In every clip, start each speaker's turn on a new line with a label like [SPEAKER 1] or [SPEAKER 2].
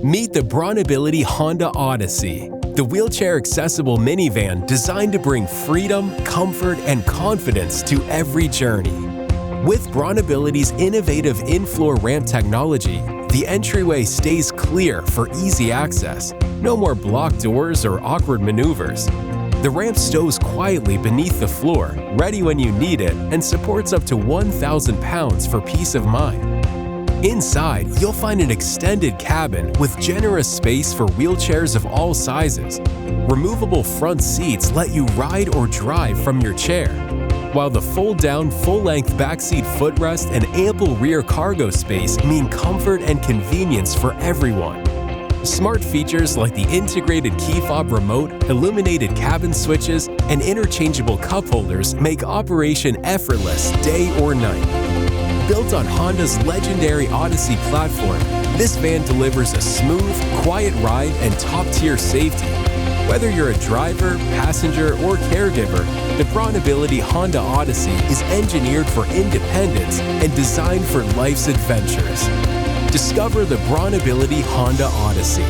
[SPEAKER 1] Meet the BraunAbility Honda Odyssey, the wheelchair-accessible minivan designed to bring freedom, comfort, and confidence to every journey. With BraunAbility's innovative in-floor ramp technology, the entryway stays clear for easy access. No more blocked doors or awkward maneuvers. The ramp stows quietly beneath the floor, ready when you need it, and supports up to 1,000 pounds for peace of mind. Inside, you'll find an extended cabin with generous space for wheelchairs of all sizes. Removable front seats let you ride or drive from your chair, while the fold-down, full-length backseat footrest and ample rear cargo space mean comfort and convenience for everyone. Smart features like the integrated key fob remote, illuminated cabin switches, and interchangeable cup holders make operation effortless day or night. Built on Honda's legendary Odyssey platform, this van delivers a smooth, quiet ride and top-tier safety. Whether you're a driver, passenger, or caregiver, the BraunAbility Honda Odyssey is engineered for independence and designed for life's adventures. Discover the BraunAbility Honda Odyssey,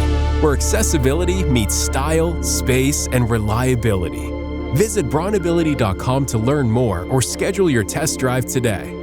[SPEAKER 1] where accessibility meets style, space, and reliability. Visit BraunAbility.com to learn more or schedule your test drive today.